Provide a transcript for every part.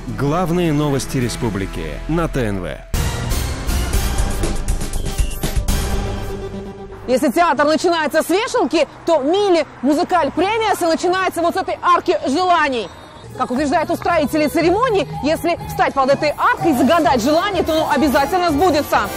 Главные новости республики на ТНВ. Если театр начинается с вешалки, то Мили Музыкаль Премиасы начинается вот с этой арки желаний. Как утверждают устроители церемонии, если встать под этой аркой и загадать желание, то оно обязательно сбудется.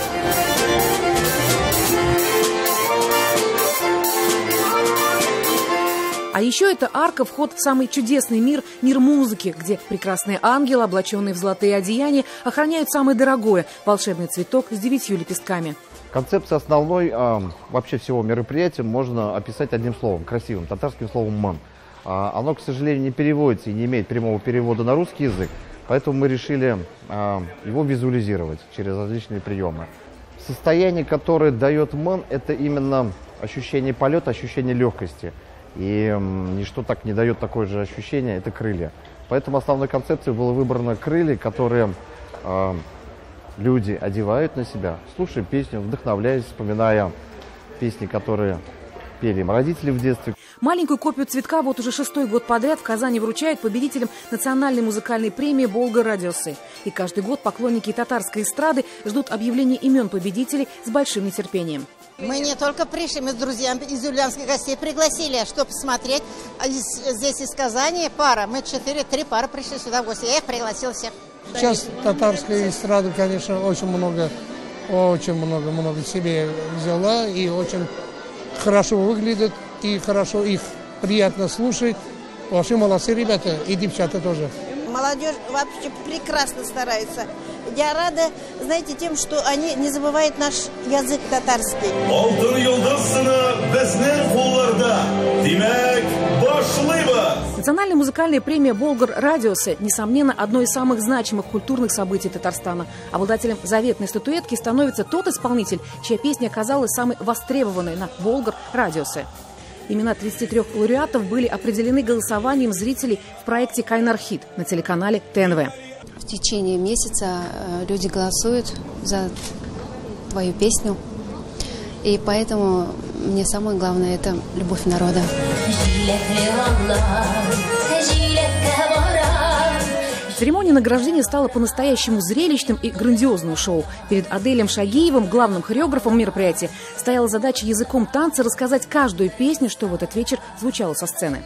А еще это арка – вход в самый чудесный мир музыки, где прекрасные ангелы, облаченные в золотые одеяния, охраняют самое дорогое – волшебный цветок с 9 лепестками. Концепция основной вообще всего мероприятия можно описать одним словом, красивым, татарским словом «ман». Оно, к сожалению, не переводится и не имеет прямого перевода на русский язык, поэтому мы решили его визуализировать через различные приемы. Состояние, которое дает «ман», это именно ощущение полета, ощущение легкости. И ничто так не дает такое же ощущение, это крылья. Поэтому основной концепцией было выбрано крылья, которые люди одевают на себя, слушая песню, вдохновляясь, вспоминая песни, которые пели им родители в детстве. Маленькую копию цветка вот уже 6-й год подряд в Казани вручают победителям национальной музыкальной премии «Болгар Радиосы». И каждый год поклонники татарской эстрады ждут объявления имен победителей с большим нетерпением. Мы не только пришли, мы с друзьями из юлианских гостей пригласили, чтобы посмотреть. Здесь из Казани пара, мы 3 пары пришли сюда в гости, я их пригласил всех. Сейчас татарская эстрада, конечно, очень много себе взяла и очень хорошо выглядит, и хорошо их приятно слушать. Вообще молодцы ребята, и девчата тоже. Молодежь вообще прекрасно старается. Я рада, знаете, тем, что они не забывают наш язык татарский. Национальная музыкальная премия «Болгар Радиосы» несомненно одно из самых значимых культурных событий Татарстана. Обладателем заветной статуэтки становится тот исполнитель, чья песня оказалась самой востребованной на «Болгар Радиосы». Имена 33 лауреатов были определены голосованием зрителей в проекте «Кайнар-хит» на телеканале ТНВ. В течение месяца люди голосуют за твою песню. И поэтому мне самое главное – это любовь народа. Церемония награждения стала по-настоящему зрелищным и грандиозным шоу. Перед Аделем Шагиевым, главным хореографом мероприятия, стояла задача языком танца рассказать каждую песню, что в этот вечер звучало со сцены.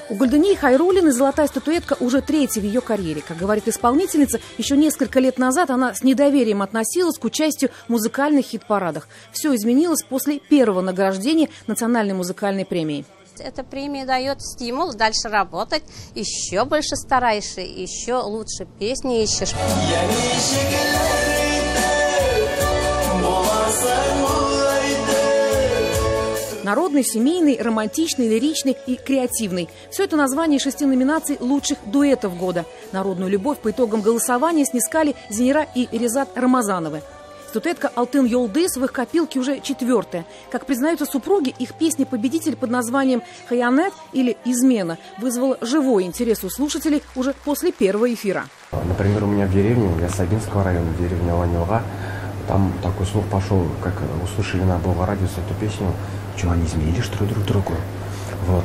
У Гульдении Хайруллиной золотая статуэтка уже 3-я в ее карьере. Как говорит исполнительница, еще несколько лет назад она с недоверием относилась к участию в музыкальных хит-парадах. Все изменилось после 1-го награждения национальной музыкальной премии. Эта премия дает стимул дальше работать, еще больше стараешься, еще лучше песни ищешь. Народный, семейный, романтичный, лиричный и креативный. Все это название 6 номинаций лучших дуэтов года. Народную любовь по итогам голосования снискали Зинира и Резат Рамазановы. Статуэтка «Алтын Йолдыз» в их копилке уже 4-я. Как признаются супруги, их песня-победитель под названием «Хаянет» или «Измена» вызвала живой интерес у слушателей уже после 1-го эфира. Например, у меня в деревне, я с Абинского района, деревня Ланилга, там такой слух пошел, как услышали на Болгар Радиосы эту песню, что они изменили, что ли, друг другу. Вот.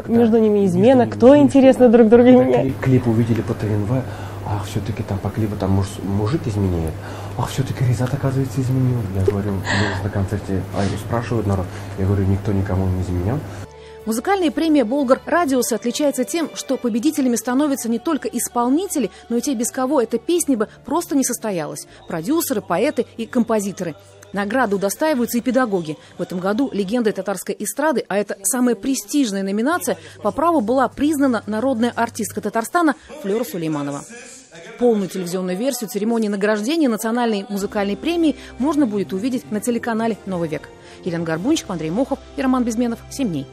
Между ними измена, кто интересно друг друга меняет. Клип увидели по ТНВ, ах, все-таки там по клипу там мужик изменяет, ах, все-таки Резат, оказывается, изменил. Я говорю, на концерте спрашивают народ, я говорю, никто никому не изменял. Музыкальная премия «Болгар Радиосы» отличается тем, что победителями становятся не только исполнители, но и те, без кого эта песня бы просто не состоялась. Продюсеры, поэты и композиторы. Награды удостаиваются и педагоги. В этом году легендой татарской эстрады, а это самая престижная номинация, по праву была признана народная артистка Татарстана Флёра Сулейманова. Полную телевизионную версию церемонии награждения национальной музыкальной премии можно будет увидеть на телеканале «Новый век». Елена Горбунчик, Андрей Мохов и Роман Безменов. 7 дней.